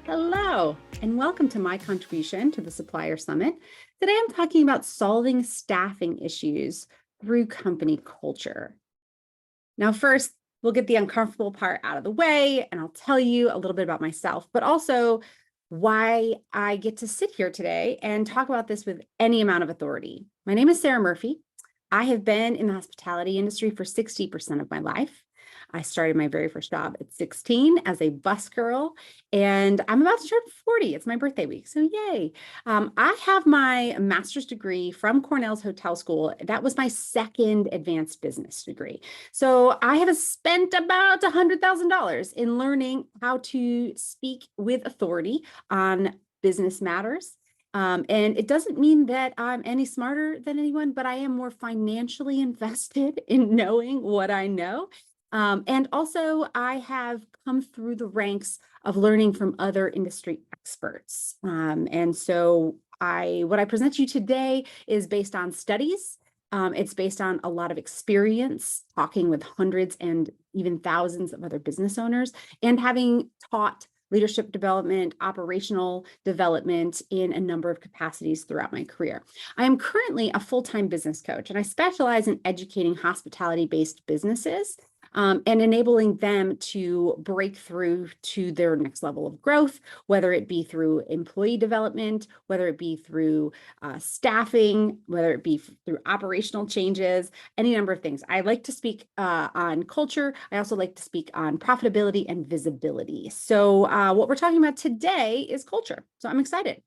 Hello, and welcome to my contribution to the Supplier Summit. Today I'm talking about solving staffing issues through company culture. Now, first, we'll get the uncomfortable part out of the way, and I'll tell you a little bit about myself, but also why I get to sit here today and talk about this with any amount of authority. My name is Sarah Murphy. I have been in the hospitality industry for 60% of my life. I started my very first job at 16 as a bus girl, and I'm about to turn 40. It's my birthday week, so yay. I have my master's degree from Cornell's Hotel School. That was my second advanced business degree. So I have spent about $100,000 in learning how to speak with authority on business matters. And it doesn't mean that I'm any smarter than anyone, but I am more financially invested in knowing what I know. And also, I have come through the ranks of learning from other industry experts. And so what I present to you today is based on studies. It's based on a lot of experience talking with hundreds and even thousands of other business owners and having taught leadership development, operational development in a number of capacities throughout my career. I am currently a full-time business coach, and I specialize in educating hospitality-based businesses and enabling them to break through to their next level of growth, whether it be through employee development, whether it be through staffing, whether it be through operational changes, any number of things. I like to speak on culture. I also like to speak on profitability and visibility. So what we're talking about today is culture. So I'm excited.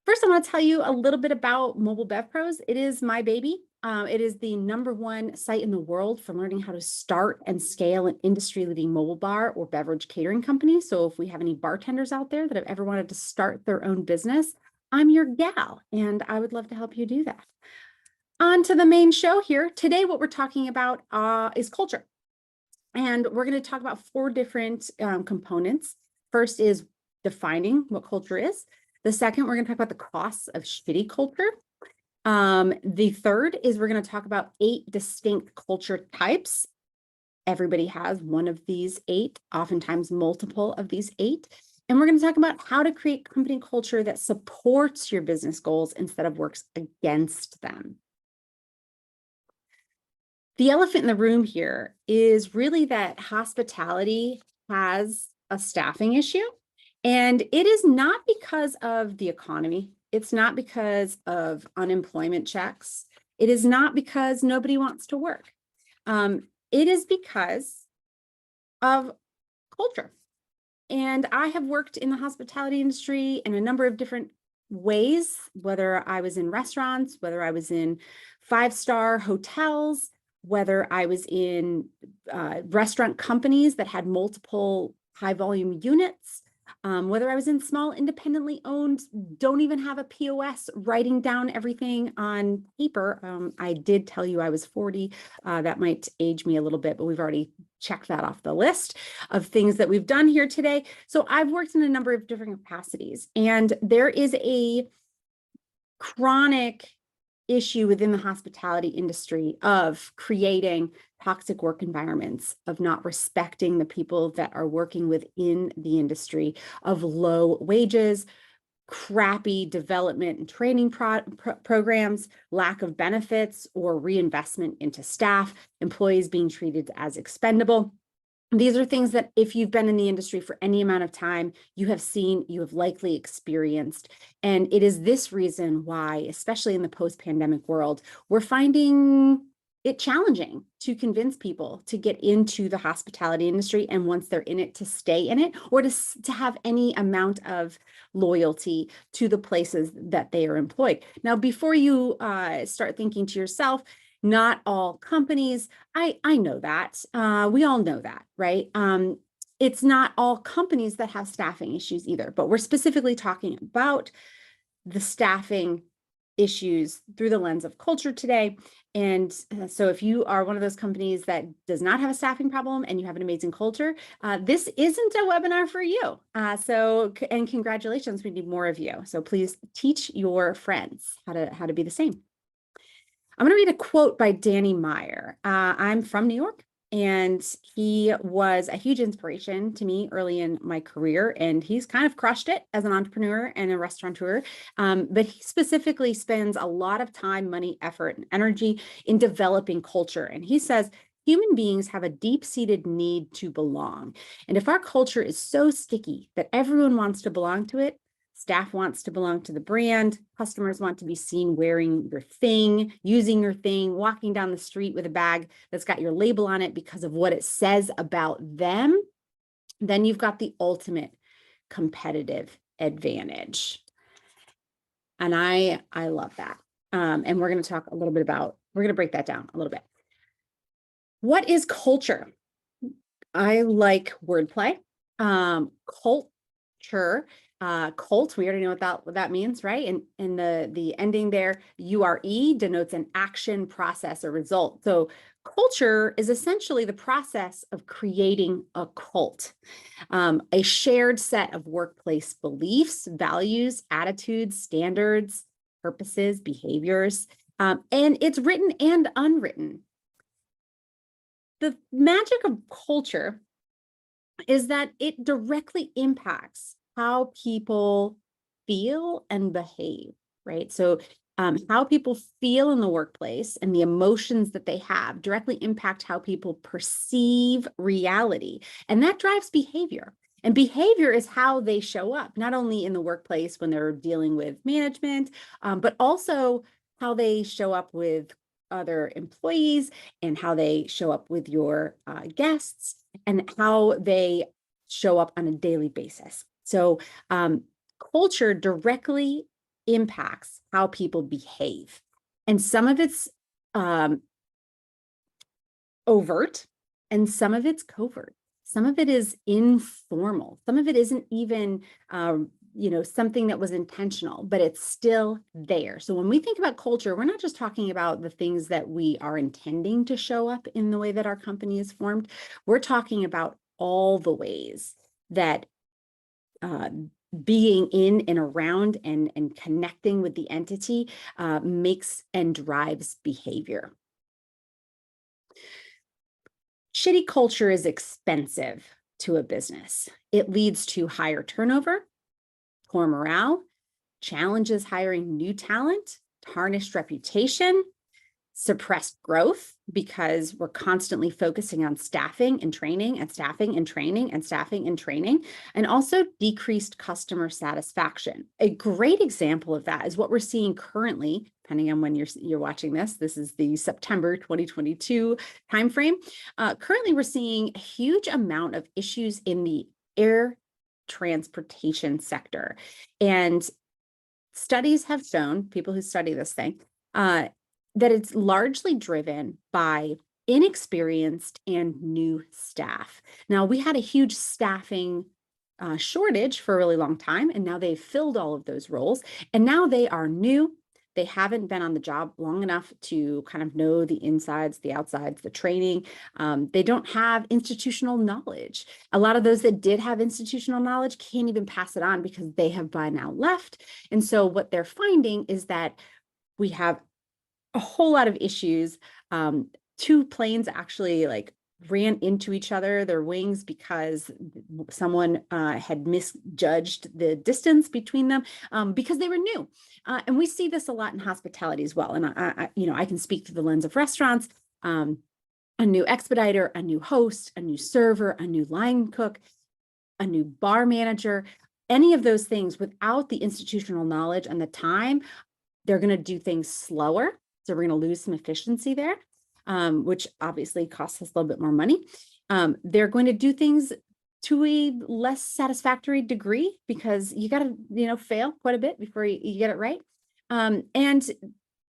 First, I want to tell you a little bit about Mobile Bev Pros. It is my baby. It is the #1 site in the world for learning how to start and scale an industry-leading mobile bar or beverage catering company. So if we have any bartenders out there that have ever wanted to start their own business, I'm your gal, and I would love to help you do that. On to the main show here. Today, what we're talking about is culture. And we're going to talk about 4 different components. First is defining what culture is. The second, we're going to talk about the costs of shitty culture. The third is we're going to talk about 8 distinct culture types. Everybody has one of these 8, oftentimes multiple of these 8. And we're going to talk about how to create company culture that supports your business goals instead of works against them. The elephant in the room here is really that hospitality has a staffing issue. And it is not because of the economy. It's not because of unemployment checks. It is not because nobody wants to work. It is because of culture. And I have worked in the hospitality industry in a number of different ways, whether I was in restaurants, whether I was in 5-star hotels, whether I was in restaurant companies that had multiple high volume units, whether I was in small independently owned, don't even have a POS, writing down everything on paper. I did tell you I was 40. That might age me a little bit, but we've already checked that off the list of things that we've done here today. So I've worked in a number of different capacities, and there is a chronic issue within the hospitality industry of creating toxic work environments, of not respecting the people that are working within the industry, of low wages, crappy development and training programs, lack of benefits or reinvestment into staff, employees being treated as expendable. These are things that if you've been in the industry for any amount of time, you have seen, you have likely experienced. And it is this reason why, especially in the post-pandemic world, we're finding it challenging to convince people to get into the hospitality industry, and once they're in it, to stay in it, or to have any amount of loyalty to the places that they are employed. Now, before you start thinking to yourself, not all companies, I know that. We all know that, right? It's not all companies that have staffing issues either, but we're specifically talking about the staffing issues through the lens of culture today. And so if you are one of those companies that does not have a staffing problem and you have an amazing culture, this isn't a webinar for you. And congratulations, we need more of you. So please teach your friends how to be the same. I'm going to read a quote by Danny Meyer. I'm from New York, and he was a huge inspiration to me early in my career, and he's kind of crushed it as an entrepreneur and a restaurateur. But he specifically spends a lot of time, money, effort, and energy in developing culture. And he says, human beings have a deep-seated need to belong. And if our culture is so sticky that everyone wants to belong to it, staff wants to belong to the brand, customers want to be seen wearing your thing, using your thing, walking down the street with a bag that's got your label on it because of what it says about them, then you've got the ultimate competitive advantage. And I love that. And we're going to talk a little bit about, we're going to break that down a little bit. What is culture? I like wordplay. Culture. Cult, we already know what that means, right? And the ending there, URE, denotes an action, process, or result. So culture is essentially the process of creating a cult, a shared set of workplace beliefs, values, attitudes, standards, purposes, behaviors, and it's written and unwritten. The magic of culture is that it directly impacts how people feel and behave, right? So how people feel in the workplace and the emotions that they have directly impact how people perceive reality. And that drives behavior. And behavior is how they show up, not only in the workplace when they're dealing with management, but also how they show up with other employees and how they show up with your guests and how they show up on a daily basis. So culture directly impacts how people behave. And some of it's overt and some of it's covert. Some of it is informal. Some of it isn't even something that was intentional, but it's still there. So when we think about culture, we're not just talking about the things that we are intending to show up in the way that our company is formed. We're talking about all the ways that being in and around and connecting with the entity makes and drives behavior. Shitty culture is expensive to a business. It leads to higher turnover, poor morale, challenges hiring new talent, tarnished reputation, suppressed growth because we're constantly focusing on staffing and training and staffing and training and staffing and training, and also decreased customer satisfaction. A great example of that is what we're seeing currently, depending on when you're watching this. This is the September 2022 timeframe. Currently, we're seeing a huge amount of issues in the air transportation sector. And studies have shown, people who study this thing, that it's largely driven by inexperienced and new staff. Now, we had a huge staffing shortage for a really long time, and now they've filled all of those roles, and now they are new. They haven't been on the job long enough to kind of know the insides, the outsides, the training. They don't have institutional knowledge. A lot of those that did have institutional knowledge can't even pass it on because they have by now left. And so what they're finding is that we have a whole lot of issues. Two planes actually ran into each other, their wings, because someone had misjudged the distance between them because they were new. And we see this a lot in hospitality as well. And I can speak through the lens of restaurants. a new expediter, a new host, a new server, a new line cook, a new bar manager, any of those things without the institutional knowledge and the time, they're going to do things slower. So we're going to lose some efficiency there, which obviously costs us a little bit more money. They're going to do things to a less satisfactory degree because you got to, fail quite a bit before you get it right. And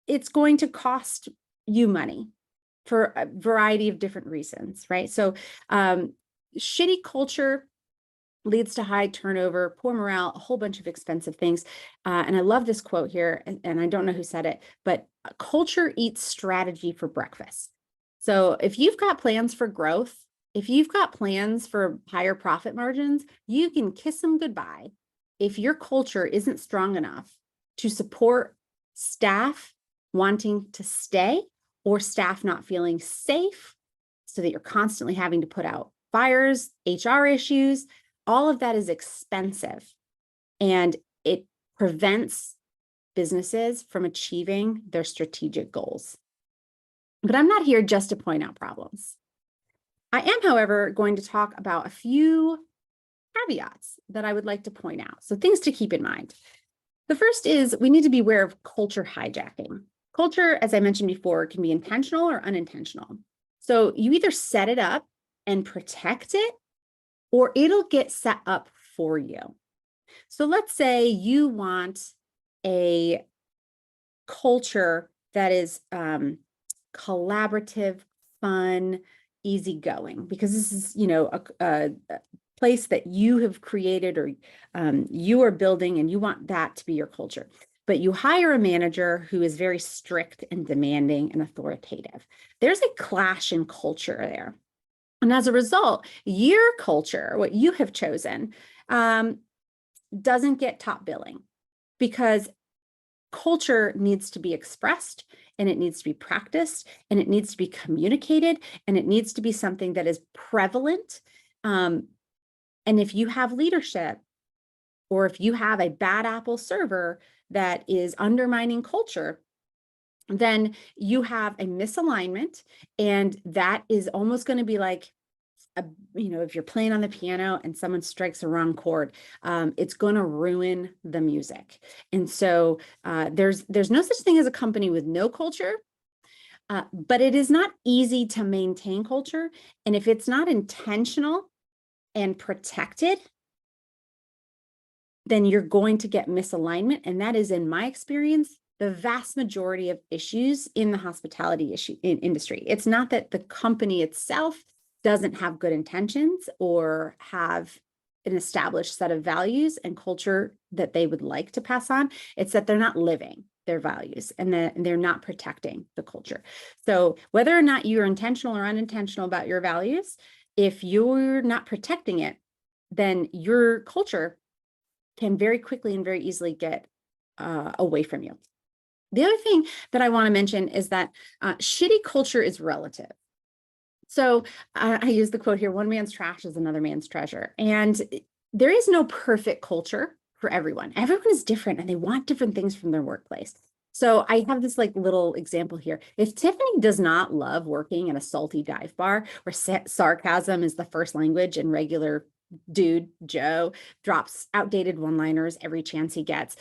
it's going to cost you money for a variety of different reasons, right? So shitty culture leads to high turnover, poor morale, a whole bunch of expensive things. And I love this quote here, and I don't know who said it, but culture eats strategy for breakfast. So if you've got plans for growth, if you've got plans for higher profit margins, you can kiss them goodbye if your culture isn't strong enough to support staff wanting to stay or staff not feeling safe so that you're constantly having to put out fires, HR issues. All of that is expensive and it prevents businesses from achieving their strategic goals. But I'm not here just to point out problems. I am, however, going to talk about a few caveats that I would like to point out. So things to keep in mind. The first is we need to be aware of culture hijacking. Culture, as I mentioned before, can be intentional or unintentional. So you either set it up and protect it, or it'll get set up for you. So let's say you want a culture that is collaborative, fun, easygoing, because this is, a place that you have created or you are building, and you want that to be your culture. But you hire a manager who is very strict and demanding and authoritative. There's a clash in culture there. And as a result, your culture, what you have chosen, doesn't get top billing because culture needs to be expressed and it needs to be practiced and it needs to be communicated and it needs to be something that is prevalent. And if you have leadership or if you have a bad apple server that is undermining culture, then you have a misalignment, and that is almost going to be like, if you're playing on the piano and someone strikes a wrong chord, it's going to ruin the music. And so there's no such thing as a company with no culture, but it is not easy to maintain culture. And if it's not intentional and protected, then you're going to get misalignment. And that is, in my experience, the vast majority of issues in the hospitality industry. It's not that the company itself doesn't have good intentions or have an established set of values and culture that they would like to pass on. It's that they're not living their values and they're not protecting the culture. So whether or not you're intentional or unintentional about your values, if you're not protecting it, then your culture can very quickly and very easily get away from you. The other thing that I want to mention is that shitty culture is relative. So I use the quote here, one man's trash is another man's treasure. And there is no perfect culture for everyone. Everyone is different and they want different things from their workplace. So I have this little example here. If Tiffany does not love working in a salty dive bar where sarcasm is the first language and regular dude Joe drops outdated one-liners every chance he gets,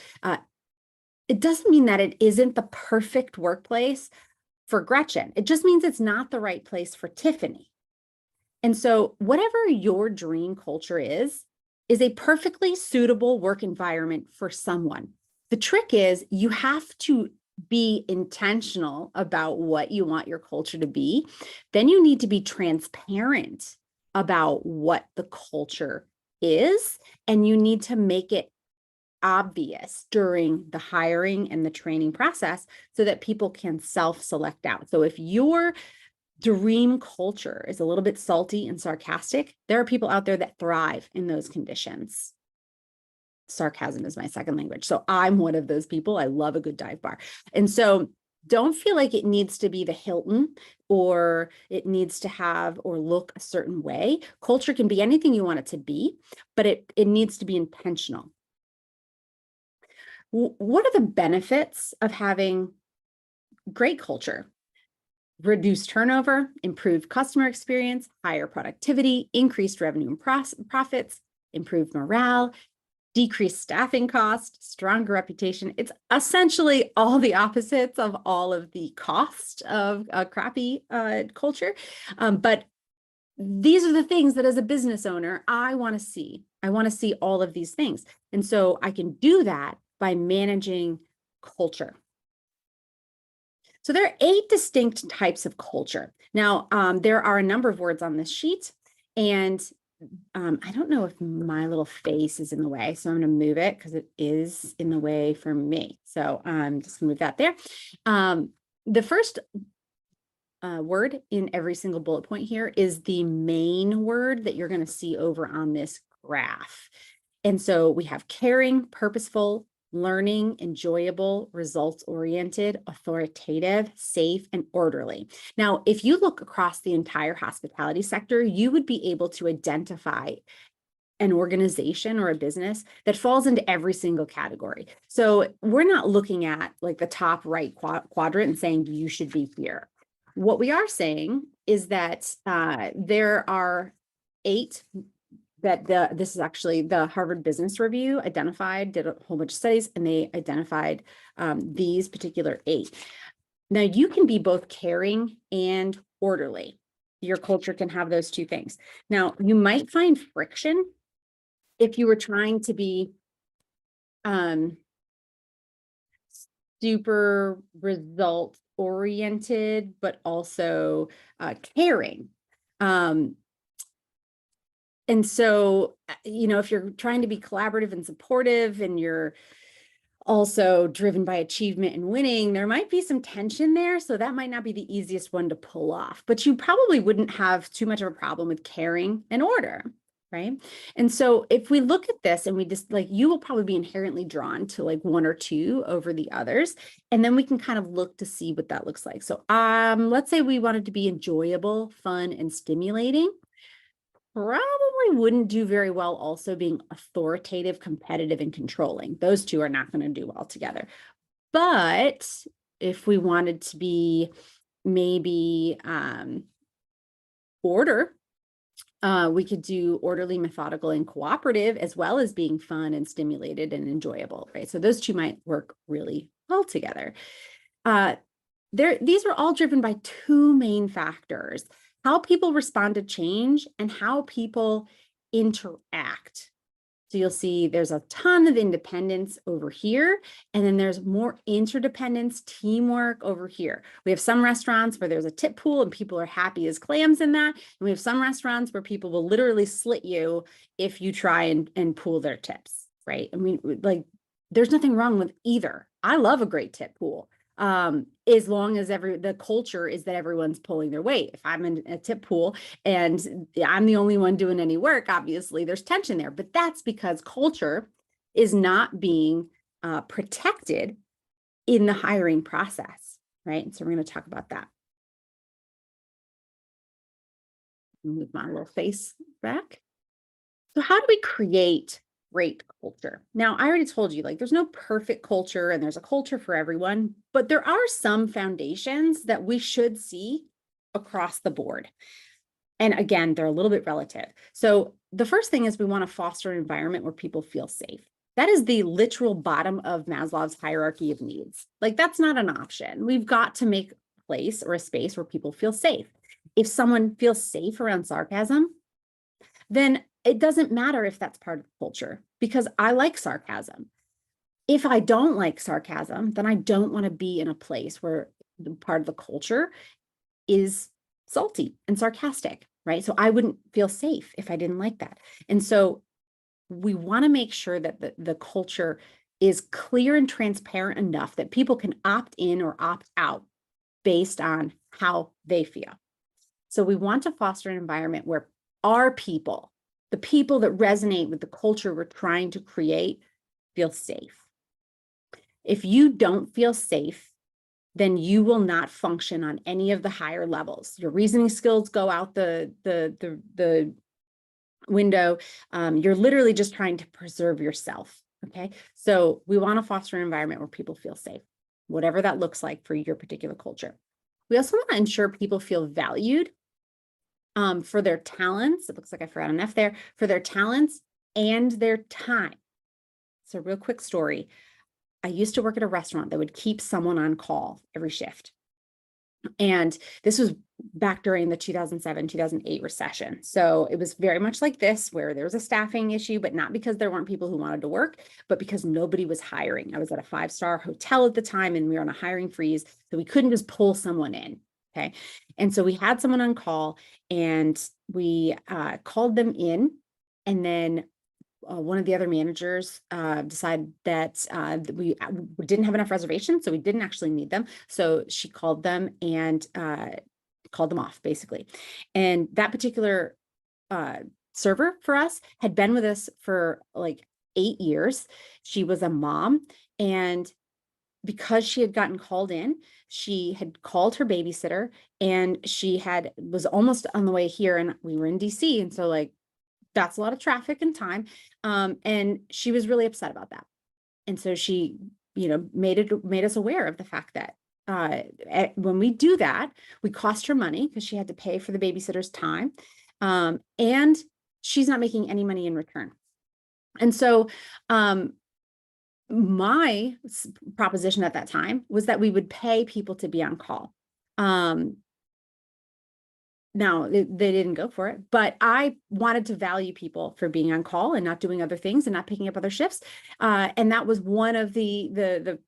it doesn't mean that it isn't the perfect workplace for Gretchen. It just means it's not the right place for Tiffany. And so whatever your dream culture is a perfectly suitable work environment for someone. The trick is you have to be intentional about what you want your culture to be. Then you need to be transparent about what the culture is, and you need to make it obvious during the hiring and the training process so that people can self-select out. So if your dream culture is a little bit salty and sarcastic, there are people out there that thrive in those conditions. Sarcasm is my second language. So I'm one of those people. I love a good dive bar. And so don't feel like it needs to be the Hilton or it needs to have or look a certain way. Culture can be anything you want it to be, but it needs to be intentional. What are the benefits of having great culture? reduce turnover, improve customer experience, higher productivity, increased revenue and profits, improved morale, decreased staffing cost, stronger reputation. It's essentially all the opposites of all of the cost of a crappy culture. But these are the things that as a business owner, I want to see. I want to see all of these things. And so I can do that by managing culture. So there are 8 distinct types of culture. Now, there are a number of words on this sheet, and I don't know if my little face is in the way, so I'm going to move it because it is in the way for me. So I'm just going to move that there. The first word in every single bullet point here is the main word that you're going to see over on this graph. And so we have caring, purposeful, learning, enjoyable, results-oriented, authoritative, safe, and orderly. Now, if you look across the entire hospitality sector, you would be able to identify an organization or a business that falls into every single category. So we're not looking at like the top right quadrant and saying you should be here. What we are saying is that there are 8 that this is actually the Harvard Business Review identified, did a whole bunch of studies, and they identified these particular 8. Now, you can be both caring and orderly. Your culture can have those 2 things. Now, you might find friction if you were trying to be super result oriented, but also caring. And so, if you're trying to be collaborative and supportive and you're also driven by achievement and winning, there might be some tension there. So that might not be the easiest one to pull off, but you probably wouldn't have too much of a problem with caring and order, right? And so if we look at this and we just you will probably be inherently drawn to like 1 or 2 over the others. And then we can kind of look to see what that looks like. So let's say we wanted to be enjoyable, fun, and stimulating. Probably wouldn't do very well also being authoritative, competitive, and controlling. Those 2 are not going to do well together. But if we wanted to be maybe order, we could do orderly, methodical, and cooperative, as well as being fun and stimulated and enjoyable, right? So those 2 might work really well together. These are all driven by 2 main factors: how people respond to change and how people interact. So you'll see there's a ton of independence over here, and then there's more interdependence, teamwork over here. We have some restaurants where there's a tip pool and people are happy as clams in that. And we have some restaurants where people will literally slit you if you try and pool their tips, right? I mean, there's nothing wrong with either. I love a great tip pool. As long as the culture is that everyone's pulling their weight. If I'm in a tip pool and I'm the only one doing any work, obviously there's tension there, but that's because culture is not being protected in the hiring process, right? And so we're going to talk about that. Move my little face back. So how do we create great culture? Now, I already told you, there's no perfect culture and there's a culture for everyone, but there are some foundations that we should see across the board. And again, they're a little bit relative. So the first thing is we want to foster an environment where people feel safe. That is the literal bottom of Maslow's hierarchy of needs. That's not an option. We've got to make a place or a space where people feel safe. If someone feels safe around sarcasm, then it doesn't matter if that's part of the culture, because I like sarcasm. If I don't like sarcasm, then I don't want to be in a place where the part of the culture is salty and sarcastic, right? So I wouldn't feel safe if I didn't like that. And so we want to make sure that the culture is clear and transparent enough that people can opt in or opt out based on how they feel. So we want to foster an environment where our people, the people that resonate with the culture we're trying to create, feel safe. If you don't feel safe, then you will not function on any of the higher levels. Your reasoning skills go out the window. You're literally just trying to preserve yourself. Okay. So we want to foster an environment where people feel safe, whatever that looks like for your particular culture. We also want to ensure people feel valued for their talents. It looks like I forgot an F there, for their talents and their time. So real quick story. I used to work at a restaurant that would keep someone on call every shift. And this was back during the 2007, 2008 recession. So it was very much like this, where there was a staffing issue, but not because there weren't people who wanted to work, but because nobody was hiring. I was at a 5-star hotel at the time, and we were on a hiring freeze. So we couldn't just pull someone in. Okay. And so we had someone on call, and we called them in. And then one of the other managers decided that we didn't have enough reservations, so we didn't actually need them. So she called them and called them off, basically. And that particular server for us had been with us for like 8 years. She was a mom, and because she had gotten called in, she had called her babysitter, and she was almost on the way here, and we were in DC, and so like that's a lot of traffic and time. And she was really upset about that. And so she, made us aware of the fact that when we do that, we cost her money because she had to pay for the babysitter's time. And she's not making any money in return. And so my proposition at that time was that we would pay people to be on call. Now, they didn't go for it, but I wanted to value people for being on call and not doing other things and not picking up other shifts. And that was one of the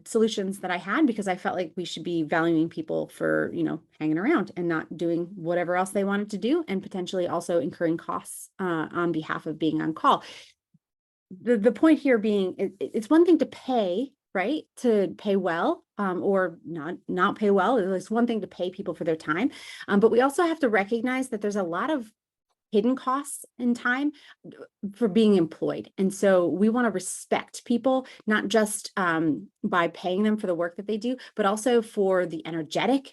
solutions that I had, because I felt like we should be valuing people for, hanging around and not doing whatever else they wanted to do, and potentially also incurring costs on behalf of being on call. The point here being, it's one thing to pay, right? To pay well, or not pay well. It's one thing to pay people for their time. But we also have to recognize that there's a lot of hidden costs in time for being employed. And so we want to respect people, not just by paying them for the work that they do, but also for the energetic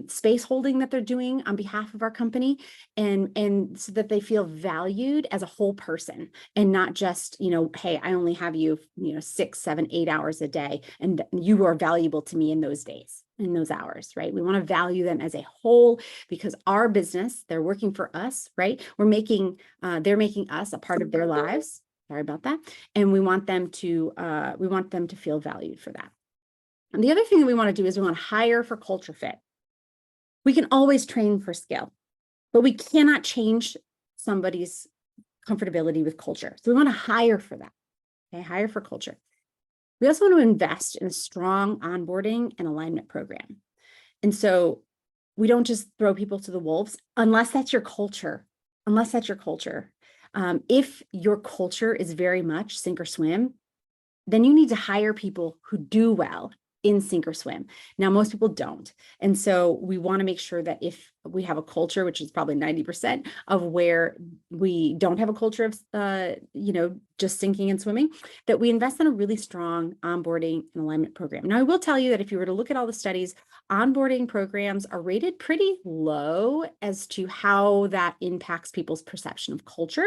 space holding that they're doing on behalf of our company, and so that they feel valued as a whole person, and not just, hey, I only have you, 6, 7, 8 hours a day, and you are valuable to me in those days, in those hours, right? We want to value them as a whole, because our business, they're working for us, right? They're making us a part of their lives. Sorry about that. And we want them to feel valued for that. And the other thing that we want to do is we want to hire for culture fit. We can always train for skill, but we cannot change somebody's comfortability with culture. So we want to hire for that. Okay, hire for culture. We also want to invest in a strong onboarding and alignment program. And so we don't just throw people to the wolves unless that's your culture. If your culture is very much sink or swim, then you need to hire people who do well in sink or swim. Now, most people don't. And so we want to make sure that if we have a culture, which is probably 90% of where we don't have a culture of, just sinking and swimming, that we invest in a really strong onboarding and alignment program. Now, I will tell you that if you were to look at all the studies, onboarding programs are rated pretty low as to how that impacts people's perception of culture.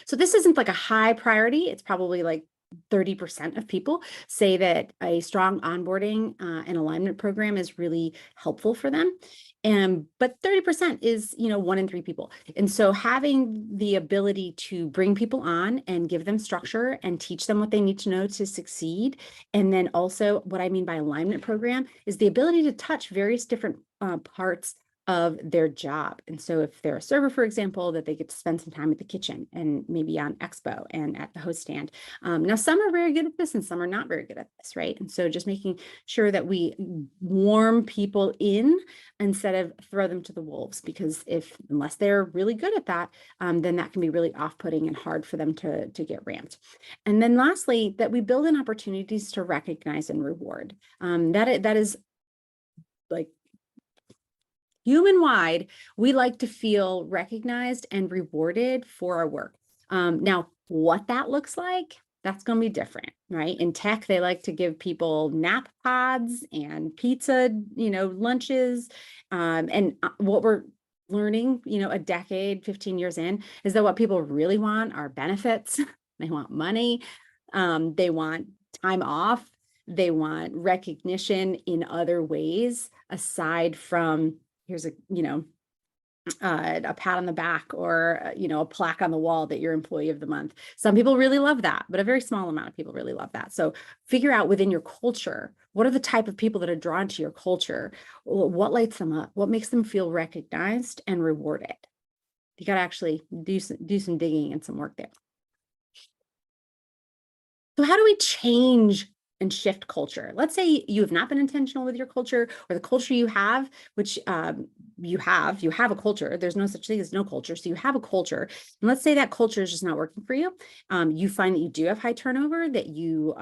So this isn't like a high priority. It's probably like 30% of people say that a strong onboarding and alignment program is really helpful for them. But 30% is, 1 in 3 people. And so having the ability to bring people on and give them structure and teach them what they need to know to succeed. And then also what I mean by alignment program is the ability to touch various different parts of their job. And so if they're a server, for example, that they get to spend some time at the kitchen and maybe on expo and at the host stand. Now, some are very good at this and some are not very good at this, right? And so just making sure that we warm people in instead of throw them to the wolves, because unless they're really good at that, then that can be really off-putting and hard for them to get ramped. And then lastly, that we build in opportunities to recognize and reward. That is like human-wide, we like to feel recognized and rewarded for our work. Now, what that looks like, that's going to be different, right? In tech, they like to give people nap pods and pizza, lunches. And what we're learning, a decade, 15 years in, is that what people really want are benefits. They want money. They want time off. They want recognition in other ways aside from here's a pat on the back or a plaque on the wall that you're employee of the month. Some people really love that, but a very small amount of people really love that. So figure out within your culture, what are the type of people that are drawn to your culture? What lights them up? What makes them feel recognized and rewarded? You got to actually do some digging and some work there. So how do we change and shift culture? Let's say you have not been intentional with your culture, or the culture you have, which you have a culture. There's no such thing as no culture. So you have a culture. And let's say that culture is just not working for you. You find that you do have high turnover, that you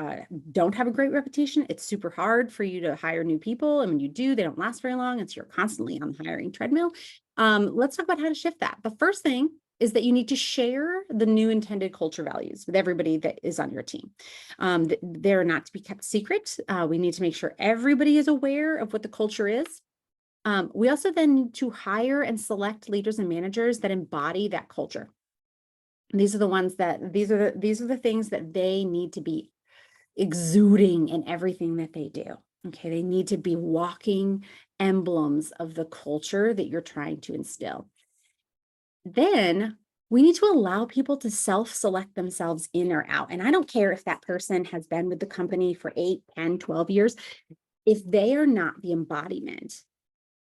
don't have a great reputation. It's super hard for you to hire new people. And when you do, they don't last very long. And so you're constantly on the hiring treadmill. Let's talk about how to shift that. The first thing is that you need to share the new intended culture values with everybody that is on your team. They're not to be kept secret. We need to make sure everybody is aware of what the culture is. We also then need to hire and select leaders and managers that embody that culture. These are the things that they need to be exuding in everything that they do. Okay, they need to be walking emblems of the culture that you're trying to instill. Then we need to allow people to self-select themselves in or out. And I don't care if that person has been with the company for 8, 10, 12 years. If they are not the embodiment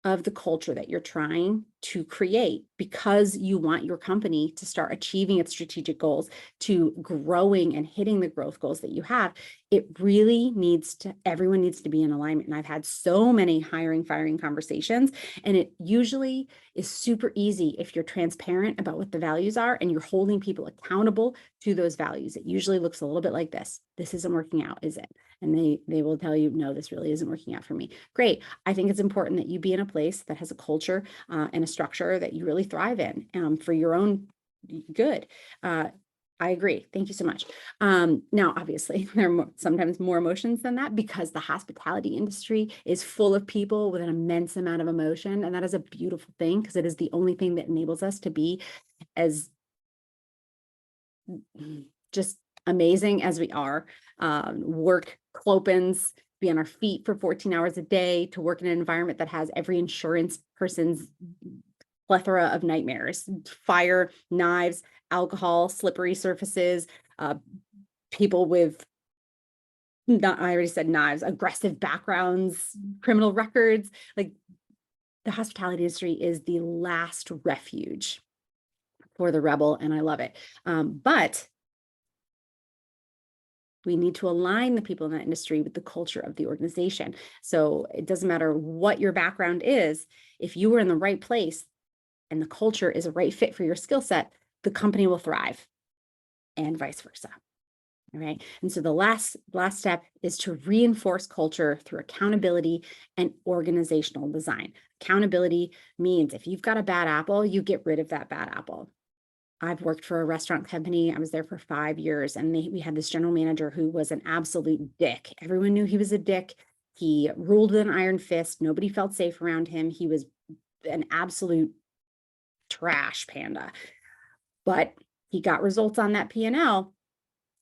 of the culture that you're trying to create because you want your company to start achieving its strategic goals, to growing and hitting the growth goals that you have, everyone needs to be in alignment. And I've had so many firing conversations, and it usually is super easy if you're transparent about what the values are and you're holding people accountable to those values. It usually looks a little bit like this. This isn't working out, is it? And they will tell you, no, this really isn't working out for me. Great. I think it's important that you be in a place that has a culture and a structure that you really thrive in for your own good. I agree. Thank you so much. Now, obviously, there are sometimes more emotions than that because the hospitality industry is full of people with an immense amount of emotion. And that is a beautiful thing because it is the only thing that enables us to be as just amazing as we are. Work clopens, be on our feet for 14 hours a day, to work in an environment that has every insurance person's plethora of nightmares: fire, knives, alcohol, slippery surfaces, people with, I already said knives, aggressive backgrounds, criminal records. Like, the hospitality industry is the last refuge for the rebel, and I love it. But we need to align the people in that industry with the culture of the organization. So it doesn't matter what your background is, if you were in the right place and the culture is a right fit for your skill set, the company will thrive, and vice versa. All right. And so the last step is to reinforce culture through accountability and organizational design. Accountability means if you've got a bad apple, you get rid of that bad apple. I've worked for a restaurant company. I was there for 5 years, and we had this general manager who was an absolute dick. Everyone knew he was a dick. He ruled with an iron fist. Nobody felt safe around him. He was an absolute trash panda. But he got results on that P&L,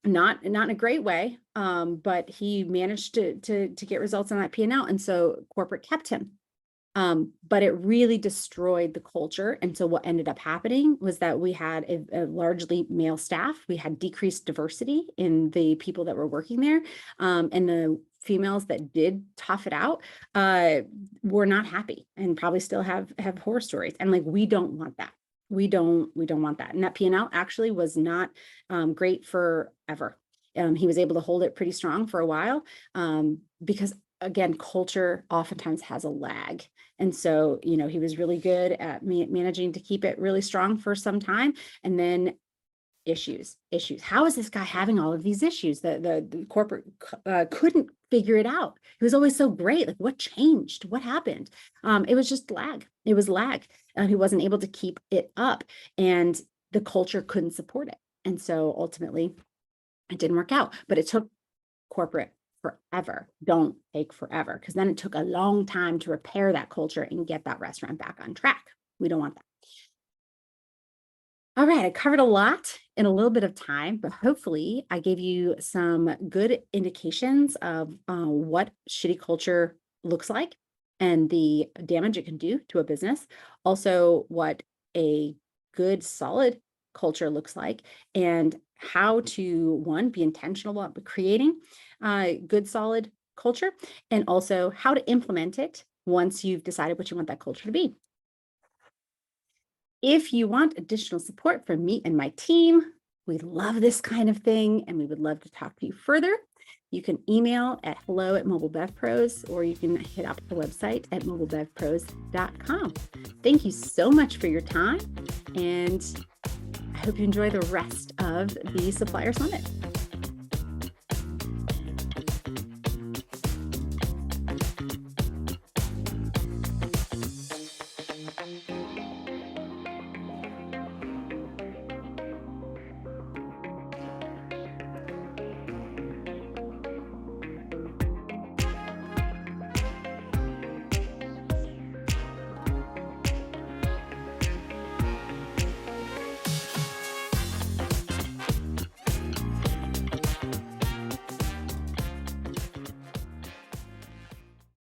not in a great way, but he managed to get results on that P&L, and so corporate kept him. But it really destroyed the culture. And so what ended up happening was that we had a largely male staff. We had decreased diversity in the people that were working there. And the females that did tough it out were not happy and probably still have horror stories. And like, we don't want that. We don't want that. And that P&L actually was not great forever. He was able to hold it pretty strong for a while because, again, culture oftentimes has a lag. And so, he was really good at managing to keep it really strong for some time. And then issues. How is this guy having all of these issues? The corporate couldn't figure it out. He was always so great. Like, what changed? What happened? It was just lag. It was lag. He wasn't able to keep it up, and the culture couldn't support it. And so ultimately it didn't work out, but it took corporate forever. Don't take forever, because then it took a long time to repair that culture and get that restaurant back on track. We don't want that. All right, I covered a lot in a little bit of time, but hopefully I gave you some good indications of what shitty culture looks like and the damage it can do to a business. Also, what a good, solid culture looks like, and how to, one, be intentional about creating good, solid culture, and also how to implement it once you've decided what you want that culture to be. If you want additional support from me and my team, we love this kind of thing and we would love to talk to you further. You can email at hello@mobilebevpros, or you can hit up the website at mobilebevpros.com. Thank you so much for your time, and I hope you enjoy the rest of the Supplier Summit.